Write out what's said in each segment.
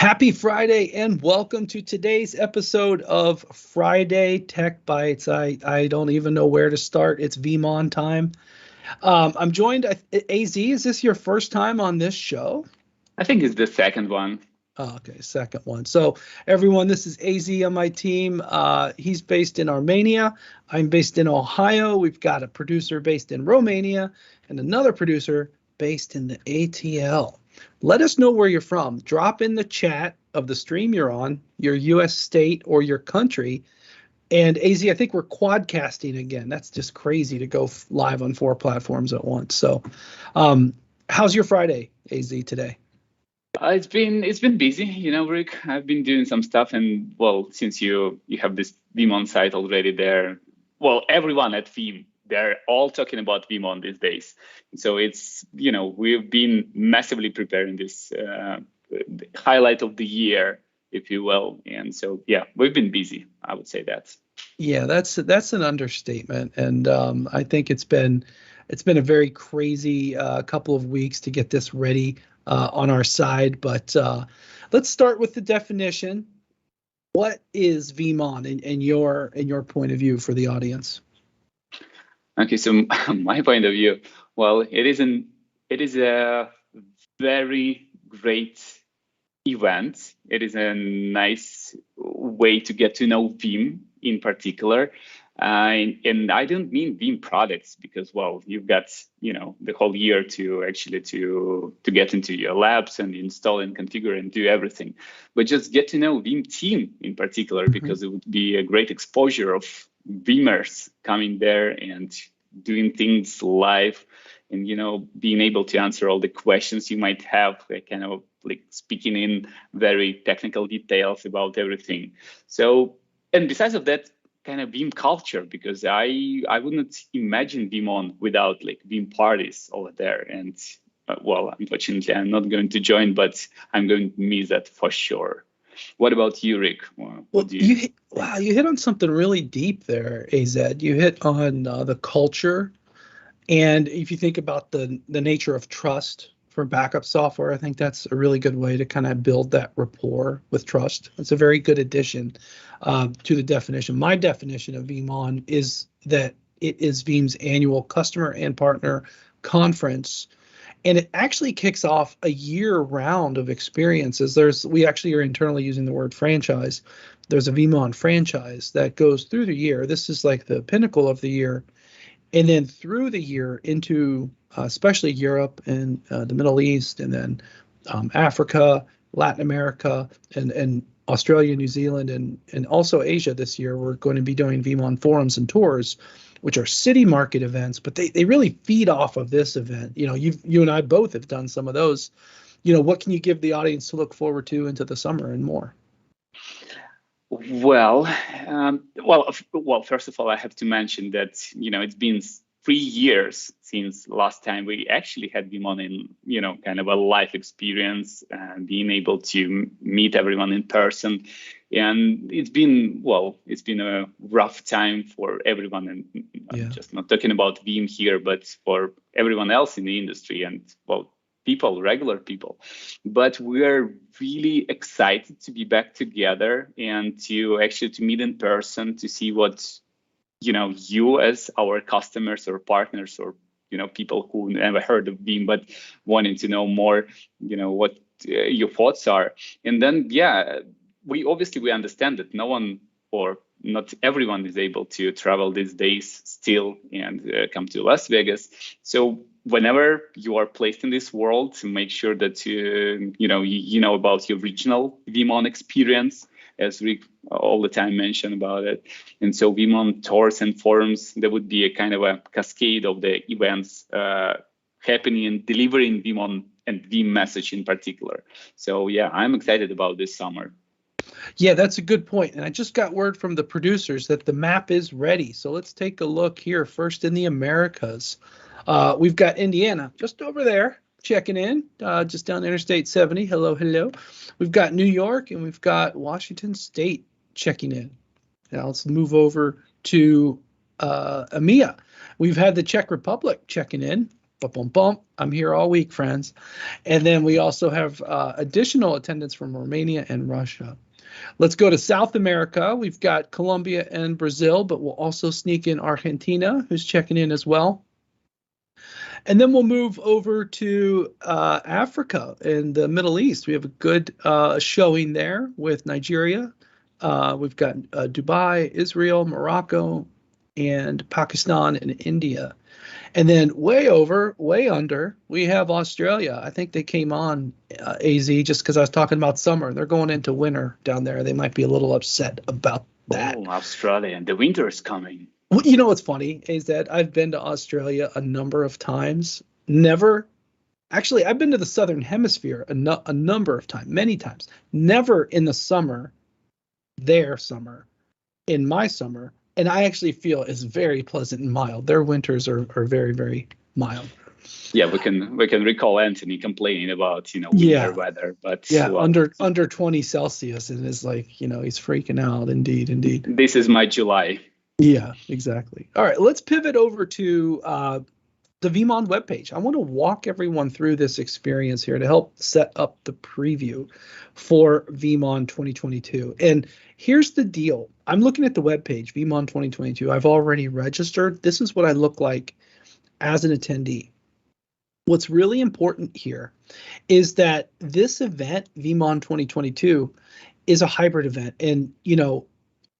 Happy Friday and welcome to today's episode of Friday Tech Bites. I don't even know where to start. It's VeeamON time. I'm joined, AZ, is this your first time on this show? I think it's the second one. Oh, okay, second one. So everyone, this is AZ on my team. He's based in Armenia. I'm based in Ohio. We've got a producer based in Romania and another producer based in the ATL. Let us know where you're from. Drop in the chat of the stream you're on, your U.S. state or your country. And AZ, I think we're quadcasting again. That's just crazy to go live on 4 platforms at once. So how's your Friday, AZ, today? It's been busy, Rick. I've been doing some stuff, and well, since you have this VeeamON site already there, well, everyone at Veeam, they're all talking about VeeamON these days. So it's, we've been massively preparing this highlight of the year, if you will. And so, yeah, we've been busy. I would say that. Yeah, that's an understatement, and I think it's been a very crazy couple of weeks to get this ready on our side. But let's start with the definition. What is VeeamON in your point of view for the audience? Okay, so my point of view, well, it is a very great event. It is a nice way to get to know Veeam in particular. And I don't mean Veeam products because, well, you've got, the whole year to actually to get into your labs and install and configure and do everything. But just get to know Veeam team in particular, because it would be a great exposure of Veeamers coming there and doing things live and, being able to answer all the questions you might have, kind of like speaking in very technical details about everything. So, and besides of that, kind of Veeam culture, because I wouldn't imagine VeeamON without like Veeam parties over there. And well, unfortunately, I'm not going to join, but I'm going to miss that for sure. What about you, Rick? You hit on something really deep there, AZ. You hit on the culture, and if you think about the nature of trust for backup software, I think that's a really good way to kind of build that rapport with trust. It's a very good addition to the definition. My definition of VeeamON is that it is Veeam's annual customer and partner conference. And it actually kicks off a year round of experiences. We actually are internally using the word franchise. There's a VeeamON franchise that goes through the year. This is like the pinnacle of the year. And then through the year into especially Europe and the Middle East, and then Africa, Latin America, and Australia, New Zealand, and also Asia this year, we're going to be doing VeeamON forums and tours, which are city market events, but they really feed off of this event. You and I both have done some of those. What can you give the audience to look forward to into the summer and more? Well, first of all, I have to mention that, it's been 3 years since last time we actually had VeeamON in, kind of a live experience and being able to meet everyone in person. And it's been a rough time for everyone. And I'm just not talking about Veeam here, but for everyone else in the industry and, well, regular people. But we're really excited to be back together and to meet in person, to see what, you as our customers or partners or, people who never heard of Veeam but wanting to know more, what your thoughts are. And then, we understand that no one or not everyone is able to travel these days still and come to Las Vegas. So whenever you are placed in this world, to make sure that you know about your regional VeeamON experience, as Rick all the time mentioned about it. And so VeeamON tours and forums, there would be a kind of a cascade of the events happening and delivering VeeamON and Veeam message in particular. So I'm excited about this summer. Yeah, that's a good point. And I just got word from the producers that the map is ready. So let's take a look here. First in the Americas, we've got Indiana just over there checking in, just down Interstate 70. Hello, hello. We've got New York and we've got Washington State checking in. Now let's move over to EMEA. We've had the Czech Republic checking in. Bum, bum. I'm here all week, friends. And then we also have additional attendance from Romania and Russia. Let's go to South America. We've got Colombia and Brazil, but we'll also sneak in Argentina, who's checking in as well. And then we'll move over to Africa and the Middle East. We have a good showing there with Nigeria. We've got Dubai, Israel, Morocco, and Pakistan and India. And then way under, we have Australia. I think they came on AZ just because I was talking about summer. They're going into winter down there. They might be a little upset about that. Oh, Australia, and the winter is coming. Well, you know what's funny is that I've been to Australia a number of times. Actually, I've been to the Southern Hemisphere a number of times, many times. Never in the summer, their summer, in my summer. And I actually feel it's very pleasant and mild. Their winters are very, very mild. Yeah, we can recall Anthony complaining about winter weather, but under 20 Celsius, and it's like he's freaking out. Indeed. This is my July. Yeah, exactly. All right, let's pivot over to the VeeamON webpage. I want to walk everyone through this experience here to help set up the preview for VeeamON 2022. And here's the deal. I'm looking at the webpage, VeeamON 2022. I've already registered. This is what I look like as an attendee. What's really important here is that this event, VeeamON 2022, is a hybrid event. And,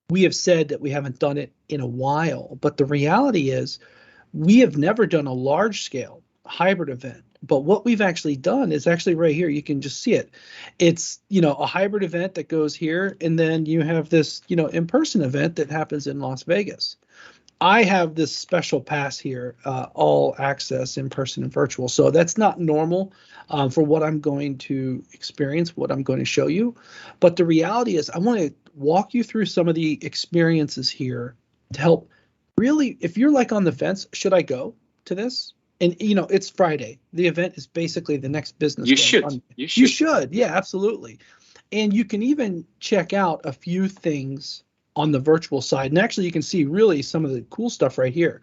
we have said that we haven't done it in a while, but the reality is we have never done a large scale hybrid event. But what we've actually done is actually right here. You can just see it. It's, a hybrid event that goes here. And then you have this, in-person event that happens in Las Vegas. I have this special pass here, all access, in-person and virtual. So that's not normal for what I'm going to experience, what I'm going to show you. But the reality is I want to walk you through some of the experiences here to help really, if you're like on the fence, should I go to this? And, it's Friday. The event is basically the next business day. You should. Yeah, absolutely. And you can even check out a few things on the virtual side. And actually, you can see really some of the cool stuff right here.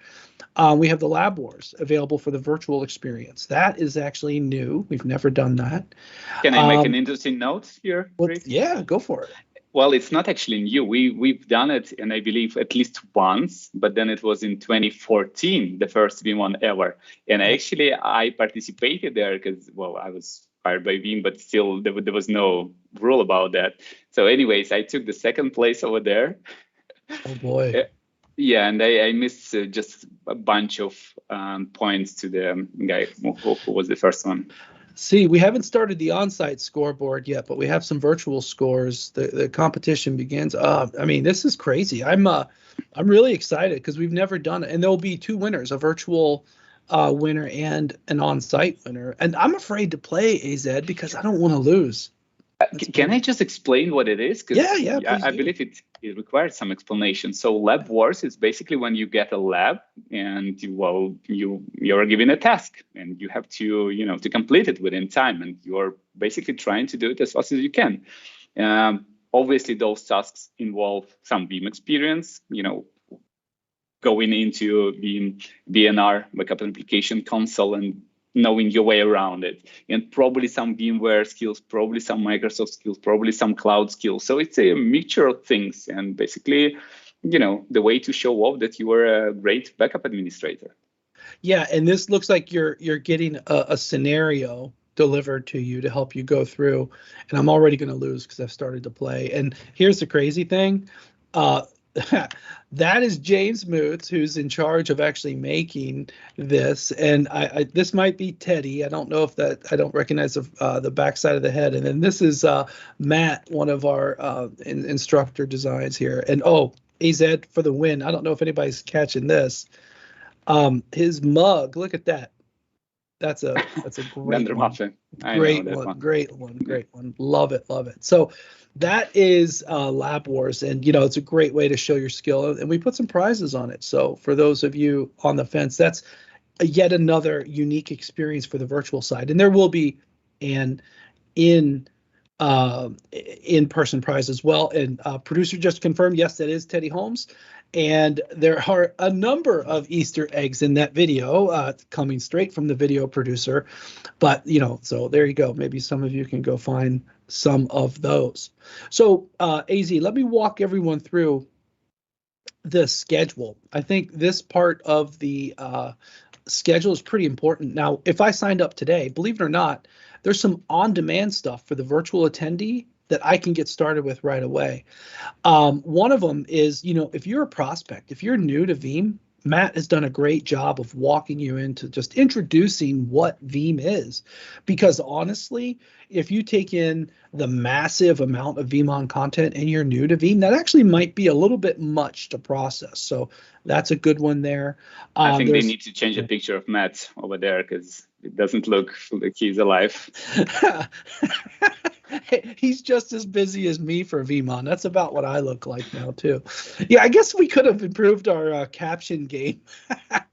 We have the Lab Wars available for the virtual experience. That is actually new. We've never done that. Can I make an interesting note here? Yeah, go for it. Well, it's not actually new. We've done it, and I believe at least once, but then it was in 2014, the first VeeamON ever. And I participated there because, I was hired by Veeam, but still there was no rule about that. So anyways, I took the second place over there. Oh boy. Yeah, and I missed just a bunch of points to the guy who was the first one. See, we haven't started the on-site scoreboard yet, but we have some virtual scores. The competition begins. This is crazy. I'm really excited because we've never done it, and there'll be two winners: a virtual winner and an on-site winner. And I'm afraid to play AZ because I don't want to lose. Can I just explain what it is? Yeah. I believe it requires some explanation. So Lab Wars is basically when you get a lab and you're given a task and you have to to complete it within time, and you're basically trying to do it as fast as you can. Obviously, those tasks involve some Veeam experience. Going into Veeam VNR, backup application console, and knowing your way around it, and probably some VMware skills, probably some Microsoft skills, probably some cloud skills. So it's a mixture of things, and basically, the way to show off that you are a great backup administrator. Yeah, and this looks like you're getting a scenario delivered to you to help you go through, and I'm already going to lose because I've started to play. And here's the crazy thing. That is James Moots, who's in charge of actually making this, and this might be Teddy. I don't know if I don't recognize the backside of the head. And then this is Matt, one of our instructor designs here. And AZ for the win. I don't know if anybody's catching this. His mug, look at that. That's a great one. Great one. Love it. So that is Lab Wars, and it's a great way to show your skill, and we put some prizes on it. So for those of you on the fence, that's yet another unique experience for the virtual side, and there will be an in in-person prize as well. And producer just confirmed, yes, that is Teddy Holmes. And there are a number of Easter eggs in that video coming straight from the video producer. But, so there you go. Maybe some of you can go find some of those. So AZ, let me walk everyone through the schedule. I think this part of the schedule is pretty important. Now, if I signed up today, believe it or not, there's some on-demand stuff for the virtual attendee that I can get started with right away. One of them is, if you're a prospect, if you're new to Veeam, Matt has done a great job of walking you into just introducing what Veeam is. Because honestly, if you take in the massive amount of VeeamON content and you're new to Veeam, that actually might be a little bit much to process. So that's a good one there. I think they need to change the picture of Matt over there because it doesn't look like he's alive. He's just as busy as me for VeeamON. That's about what I look like now, too. Yeah, I guess we could have improved our caption game.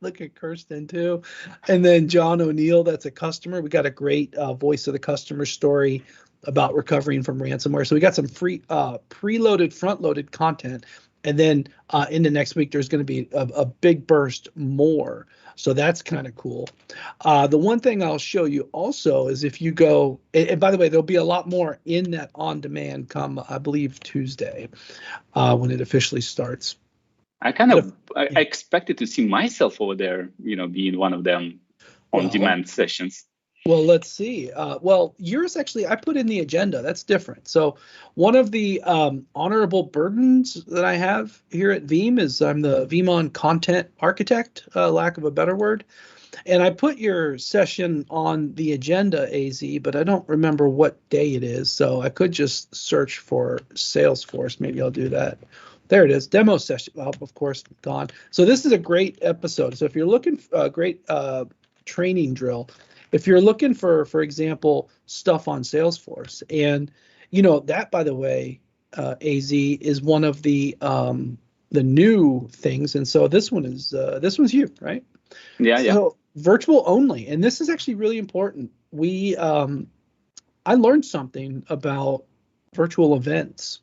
Look at Kirsten, too. And then John O'Neill, that's a customer. We got a great voice of the customer story about recovering from ransomware. So we got some free preloaded, front-loaded content. And then into next week, there's going to be a big burst more. So that's kind of cool. The one thing I'll show you also is if you go, and by the way, there'll be a lot more in that on-demand come, I believe, Tuesday when it officially starts. I expected to see myself over there, being one of them on-demand sessions. Well, let's see. Yours actually, I put in the agenda. That's different. So one of the honorable burdens that I have here at Veeam is I'm the VeeamON content architect, lack of a better word. And I put your session on the agenda, AZ, but I don't remember what day it is. So I could just search for Salesforce. Maybe I'll do that. There it is, demo session. Well, of course, gone. So this is a great episode. So if you're looking for a great training drill, if you're looking for example, stuff on Salesforce, and that, by the way, AZ is one of the new things, and so this one's you, right? Yeah. So virtual only, and this is actually really important. I learned something about virtual events,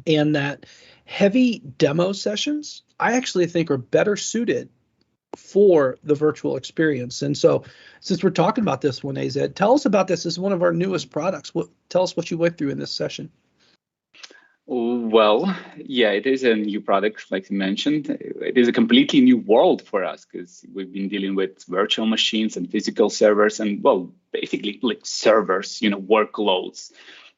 and that heavy demo sessions I actually think are better suited for the virtual experience. And so since we're talking about this one, AZ, tell us about this. This is one of our newest products. Tell us what you went through in this session. Well, yeah, it is a new product, like you mentioned. It is a completely new world for us because we've been dealing with virtual machines and physical servers and, basically like servers, workloads.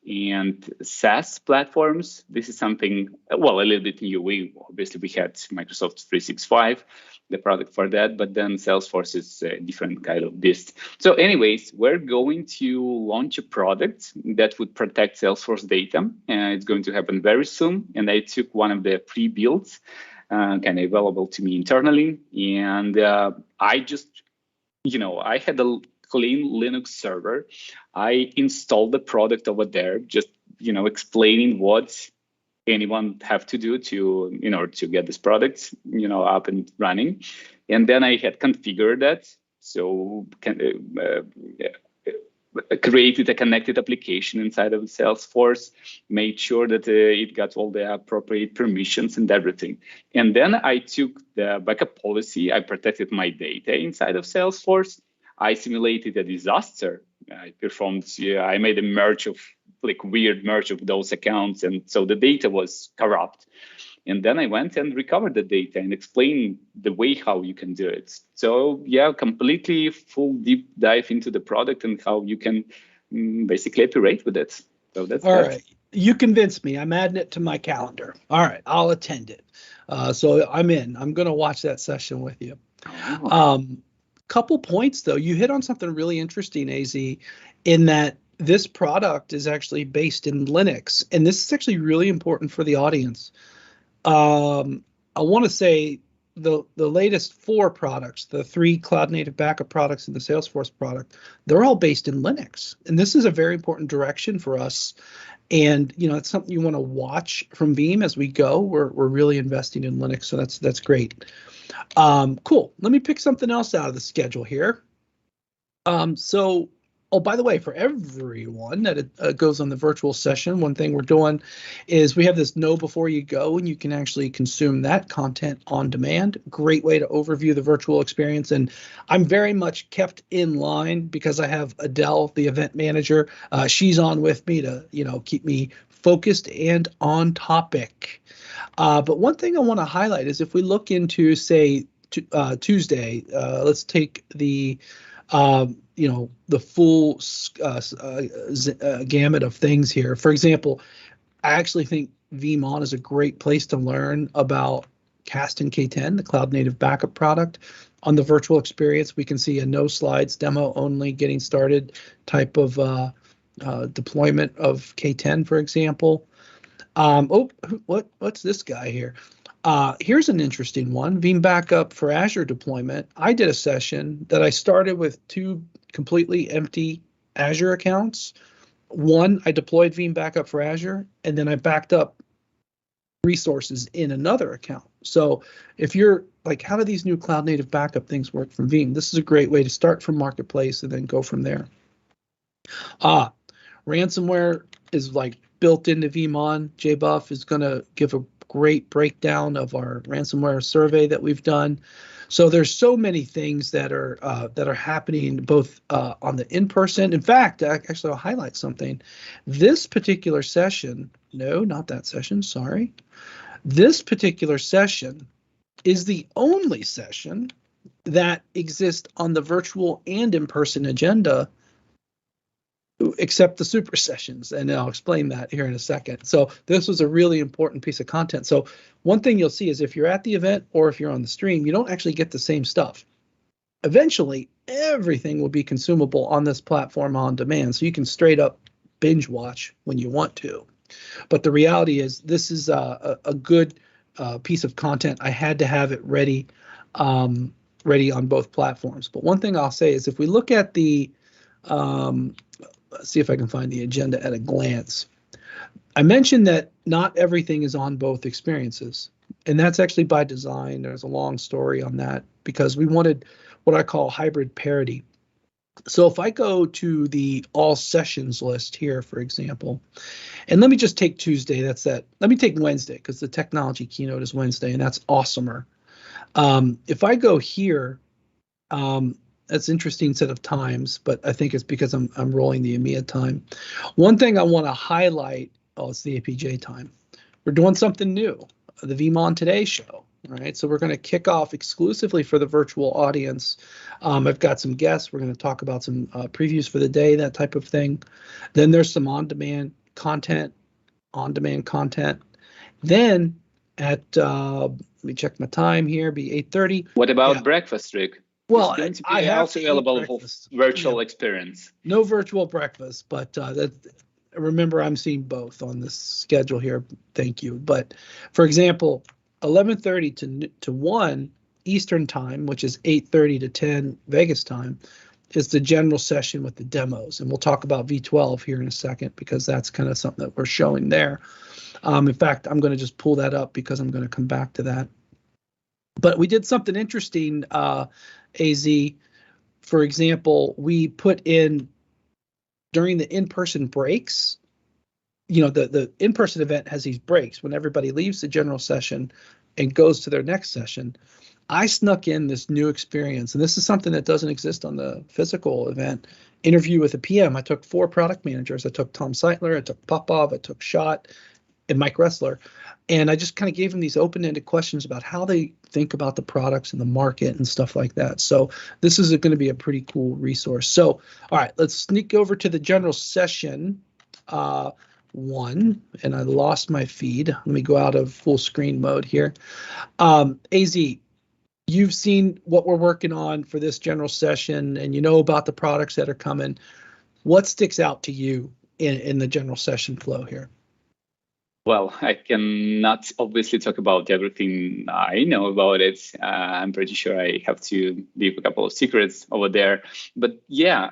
And SaaS platforms, this is something, a little bit new. We had Microsoft 365, the product for that, but then Salesforce is a different kind of beast. So anyways, we're going to launch a product that would protect Salesforce data. And it's going to happen very soon. And I took one of the pre-builds kind of available to me internally. And I just, I had a clean Linux server. I installed the product over there, just explaining what anyone have to do to to get this product up and running, and then I had configured that. So created a connected application inside of Salesforce, made sure that it got all the appropriate permissions and everything. And then I took the backup policy. I protected my data inside of Salesforce. I simulated a disaster. I made a merge of weird merge of those accounts. And so the data was corrupt. And then I went and recovered the data and explained the way how you can do it. So yeah, completely full deep dive into the product and how you can basically operate with it. So that's all right. You convinced me. I'm adding it to my calendar. All right, I'll attend it. So I'm in. I'm going to watch that session with you. Couple points, though. You hit on something really interesting, AZ, in that this product is actually based in Linux. And this is actually really important for the audience. I want to say the latest 4 products, the 3 cloud native backup products and the Salesforce product, they're all based in Linux. And this is a very important direction for us. And, it's something you want to watch from Veeam as we go. We're really investing in Linux. So that's great. Cool. Let me pick something else out of the schedule here. So Oh, by the way, for everyone that goes on the virtual session, one thing we're doing is we have this know before you go, and you can actually consume that content on demand. Great way to overview the virtual experience. And I'm very much kept in line because I have Adele, the event manager. She's on with me to, keep me focused and on topic. But one thing I want to highlight is if we look into, say, Tuesday, let's take the the full gamut of things here. For example, I actually think VeeamON is a great place to learn about Cast K10, the cloud native backup product. On the virtual experience, we can see a no slides demo only getting started type of deployment of K10, for example. What's this guy here? Here's an interesting one. Veeam Backup for Azure deployment. I did a session that I started with 2 completely empty Azure accounts. One, I deployed Veeam Backup for Azure, and then I backed up resources in another account. So if you're like, how do these new cloud native backup things work from Veeam? This is a great way to start from Marketplace and then go from there. Ransomware is like built into VeeamON. JBuff is going to give a great breakdown of our ransomware survey that we've done. So there's so many things that are happening both on the in-person. In fact, actually, I'll highlight something. This particular session, no, not that session, sorry. This particular session is the only session that exists on the virtual and in-person agenda except the super sessions, and I'll explain that here in a second. So this was a really important piece of content. So one thing you'll see is if you're at the event or if you're on the stream, you don't actually get the same stuff. Eventually, everything will be consumable on this platform on demand, so you can straight up binge watch when you want to. But the reality is this is a good piece of content. I had to have it ready on both platforms. But one thing I'll say is if we look at the let's see if I can find the agenda at a glance. I mentioned that not everything is on both experiences, and that's actually by design. There's a long story on that because we wanted what I call hybrid parity. So if I go to the all sessions list here, for example, and let me just take Tuesday, let me take Wednesday because the technology keynote is Wednesday, and that's awesomer. If I go here, that's an interesting set of times, but I think it's because I'm rolling the EMEA time. One thing I want to highlight, it's the APJ time. We're doing something new, the VeeamON Today show, right? So we're going to kick off exclusively for the virtual audience. I've got some guests. We're going to talk about some previews for the day, that type of thing. Then there's some on-demand content. Then at, let me check my time here, be 8:30. What about breakfast, Rick? Well, I have also available for virtual experience. No virtual breakfast, but remember, I'm seeing both on this schedule here. Thank you. But for example, 11:30 to 1 Eastern time, which is 8:30 to 10 Vegas time, is the general session with the demos. And we'll talk about V12 here in a second because that's kind of something that we're showing there. In fact, I'm going to just pull that up because I'm going to come back to that. But we did something interesting, AZ. For example, we put in during the in-person breaks, the in-person event has these breaks when everybody leaves the general session and goes to their next session. I snuck in this new experience, and this is something that doesn't exist on the physical event. Interview with a PM. I took 4 product managers. I took Tom Seitler, I took Popov, I took Schott, and Mike Ressler. And I just kind of gave them these open-ended questions about how they think about the products and the market and stuff like that. So this is going to be a pretty cool resource. So, all right, let's sneak over to the general session one. And I lost my feed. Let me go out of full screen mode here. AZ, you've seen what we're working on for this general session, and you know about the products that are coming. What sticks out to you in the general session flow here? Well, I cannot obviously talk about everything I know about it. I'm pretty sure I have to leave a couple of secrets over there. But yeah,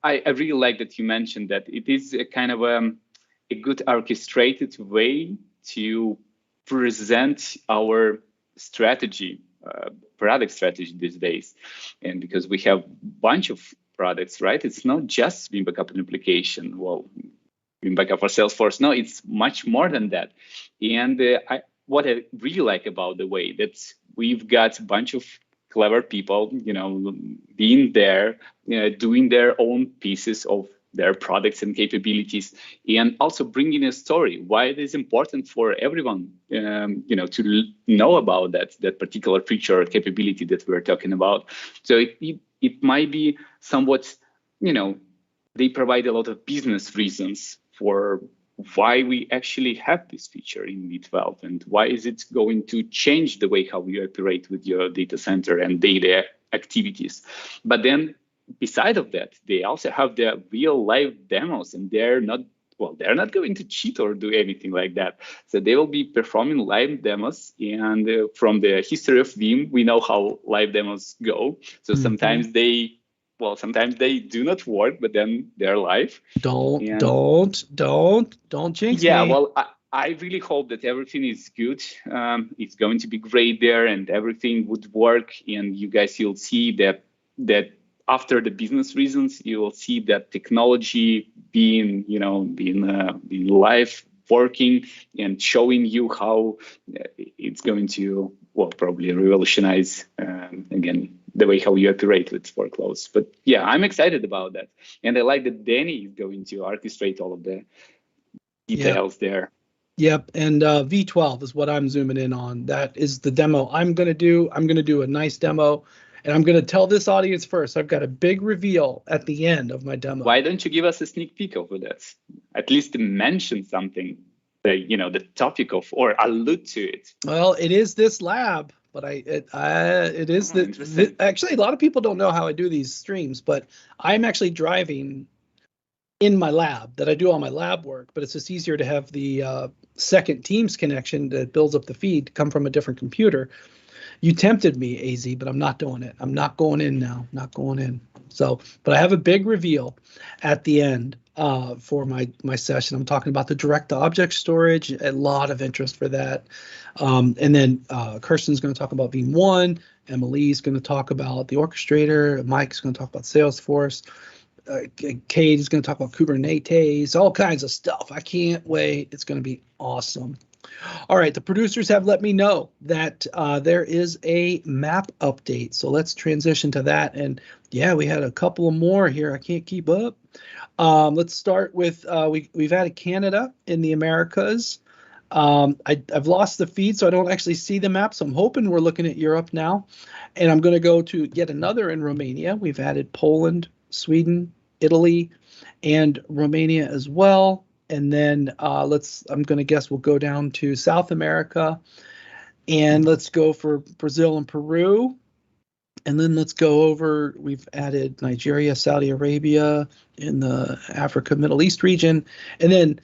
I really like that you mentioned that it is a kind of a good orchestrated way to present our strategy, product strategy these days. And because we have a bunch of products, right? It's not just Veeam Backup and Application. Well, Veeam Backup for Salesforce. No, it's much more than that. And what I really like about the way that we've got a bunch of clever people, being there, doing their own pieces of their products and capabilities, and also bringing a story why it is important for everyone, to know about that particular feature or capability that we're talking about. So it might be somewhat, they provide a lot of business reasons for why we actually have this feature in V12 and why is it going to change the way how you operate with your data center and data activities. But then beside of that, they also have their real live demos, and they're not going to cheat or do anything like that. So they will be performing live demos, and from the history of Veeam, we know how live demos go. So sometimes they do not work, but then they're live. Don't jinx me. Yeah, well, I really hope that everything is good. It's going to be great there, and everything would work. And you guys, you'll see that after the business reasons, you will see that technology being live, working, and showing you how it's going to, probably revolutionize again the way how you operate with workloads. But yeah, I'm excited about that, and I like that Danny is going to orchestrate all of the details there. Yep, and V12 is what I'm zooming in on. That is the demo I'm going to do. I'm going to do a nice demo. And I'm going to tell this audience first, I've got a big reveal at the end of my demo. Why don't you give us a sneak peek over that? At least mention something, the topic of, or allude to it. Well, it is this lab, but it is actually, a lot of people don't know how I do these streams, but I'm actually driving in my lab that I do all my lab work, but it's just easier to have the second Teams connection that builds up the feed to come from a different computer. You tempted me, AZ, but I'm not doing it. I'm not going in now. Not going in. So, but I have a big reveal at the end for my session. I'm talking about the direct object storage. A lot of interest for that. And then Kirsten's going to talk about VeeamON. Emily's going to talk about the orchestrator. Mike's going to talk about Salesforce. Kate is going to talk about Kubernetes. All kinds of stuff. I can't wait. It's going to be awesome. All right, the producers have let me know that there is a map update. So let's transition to that. And yeah, we had a couple of more here. I can't keep up. Let's start with, we've added Canada in the Americas. I've lost the feed, so I don't actually see the map. So I'm hoping we're looking at Europe now. And I'm going to go to yet another in Romania. We've added Poland, Sweden, Italy, and Romania as well. And then I'm going to guess we'll go down to South America, and let's go for Brazil and Peru. And then let's go over, we've added Nigeria, Saudi Arabia, in the Africa, Middle East region, and then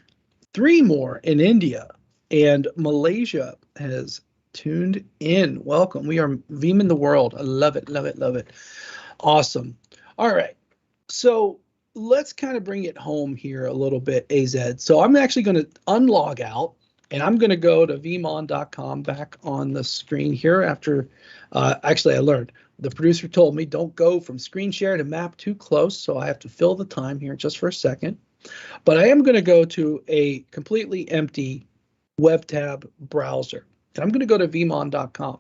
3 more in India, and Malaysia has tuned in. Welcome. We are Veeam in the world. I love it, love it, love it. Awesome. All right. So let's kind of bring it home here a little bit, AZ. So I'm actually going to unlog out, and I'm going to go to VeeamON.com back on the screen here after, actually I learned, the producer told me don't go from screen share to map too close, so I have to fill the time here just for a second. But I am going to go to a completely empty web tab browser, and I'm going to go to VeeamON.com.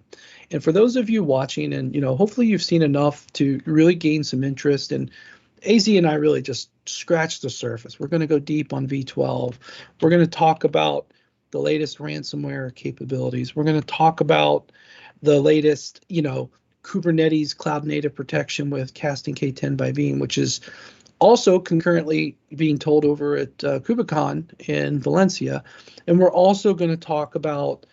And for those of you watching, and hopefully you've seen enough to really gain some interest, and AZ and I really just scratched the surface. We're going to go deep on V12. We're going to talk about the latest ransomware capabilities. We're going to talk about the latest, Kubernetes cloud native protection with Casting K10 by Veeam, which is also concurrently being told over at KubeCon in Valencia. And we're also going to talk about,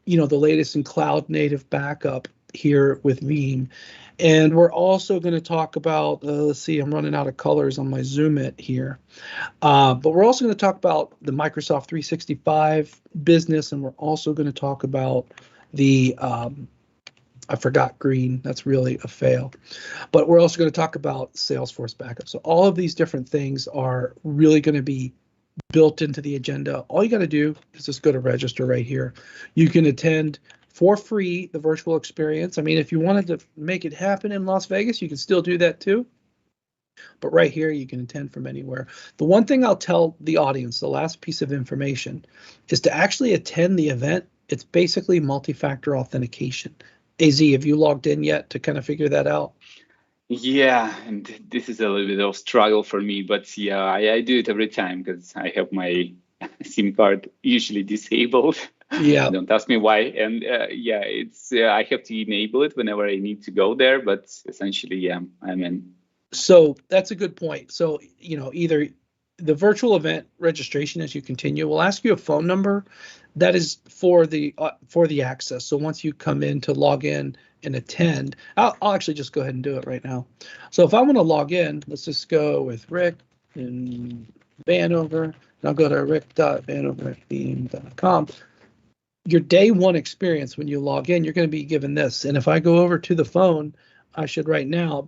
the latest in cloud native backup here with Veeam. And we're also going to talk about, let's see, I'm running out of colors on my Zoom it here. But we're also going to talk about the Microsoft 365 business, and we're also going to talk about the, I forgot green, that's really a fail. But we're also going to talk about Salesforce backup. So all of these different things are really going to be built into the agenda. All you got to do is just go to register right here. You can attend for free the virtual experience. I mean, if you wanted to make it happen in Las Vegas, you can still do that too. But right here, you can attend from anywhere. The one thing I'll tell the audience, the last piece of information, is to actually attend the event. It's basically multi-factor authentication. AZ, have you logged in yet to kind of figure that out? Yeah, and this is a little bit of struggle for me, but yeah, I do it every time because I have my SIM card usually disabled. Yeah. Don't ask me why. And yeah, it's I have to enable it whenever I need to go there, but essentially, yeah, I'm in. So that's a good point. So, either the virtual event registration as you continue will ask you a phone number that is for the access. So once you come in to log in and attend, I'll actually just go ahead and do it right now. So if I want to log in, let's just go with Rick in Vanover, and I'll go to rick.vanover@veeam.com. Your day one experience when you log in, you're going to be given this. And if I go over to the phone, I should right now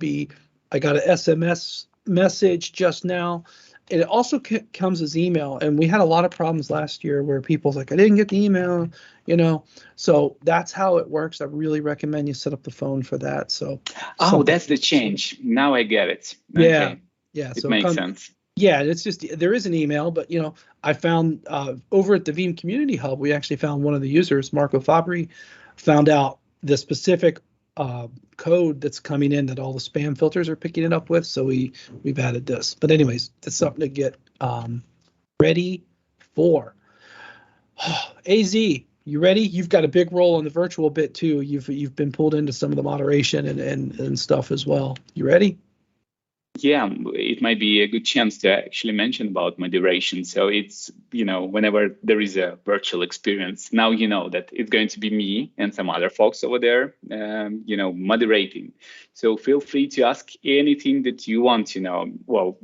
I got an SMS message just now. It also comes as email. And we had a lot of problems last year where people's like, I didn't get the email, So that's how it works. I really recommend you set up the phone for that. So, that's the change. Now I get it. Yeah. Okay. Yeah. It So makes sense. Yeah, it's just there is an email, but I found over at the Veeam Community Hub, we actually found one of the users, Marco Fabri, found out the specific code that's coming in that all the spam filters are picking it up with. So we've added this. But anyways, that's something to get ready for. AZ, you ready? You've got a big role in the virtual bit too. You've been pulled into some of the moderation and stuff as well. You ready? Yeah, it might be a good chance to actually mention about moderation. So it's, whenever there is a virtual experience, now you know that it's going to be me and some other folks over there, moderating. So feel free to ask anything that you want to know. Well,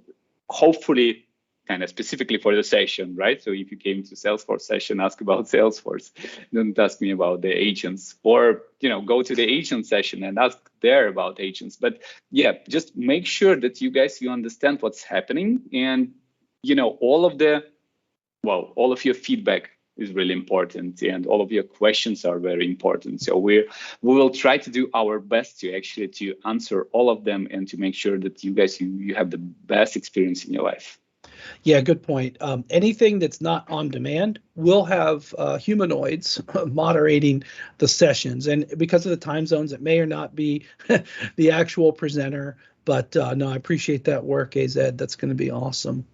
hopefully kind of specifically for the session, right? So if you came to Salesforce session, ask about Salesforce. Don't ask me about the agents, or go to the agent session and ask there about agents. But yeah, just make sure that you understand what's happening, and all of your feedback is really important, and all of your questions are very important. So we will try to do our best to answer all of them and to make sure that you have the best experience in your life. Yeah, good point. Anything that's not on demand will have humanoids moderating the sessions. And because of the time zones, it may or not be the actual presenter. But no, I appreciate that work, AZ. That's going to be awesome.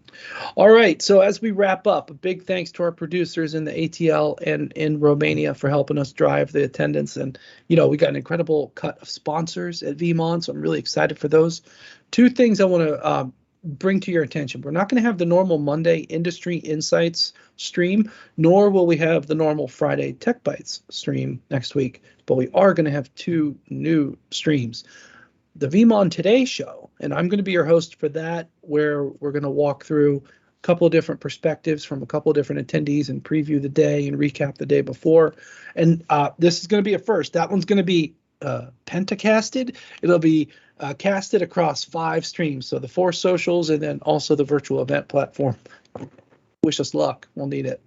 All right. So as we wrap up, a big thanks to our producers in the ATL and in Romania for helping us drive the attendance. And, we got an incredible cut of sponsors at VeeamON. So I'm really excited for those. Two things I want to bring to your attention. We're not going to have the normal Monday Industry Insights stream, nor will we have the normal Friday Tech Bites stream next week, but we are going to have two new streams. The VeeamON Today show, and I'm going to be your host for that, where we're going to walk through a couple of different perspectives from a couple of different attendees and preview the day and recap the day before. And this is going to be a first. That one's going to be pentacasted. It'll be casted across 5 streams, so the 4 socials and then also the virtual event platform. Wish us luck. We'll need it.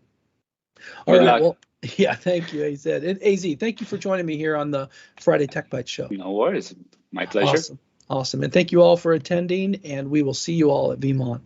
All right. Well, yeah, thank you, AZ. And AZ, thank you for joining me here on the Friday Tech Bites show. No worries. My pleasure. Awesome. And thank you all for attending, and we will see you all at VeeamON.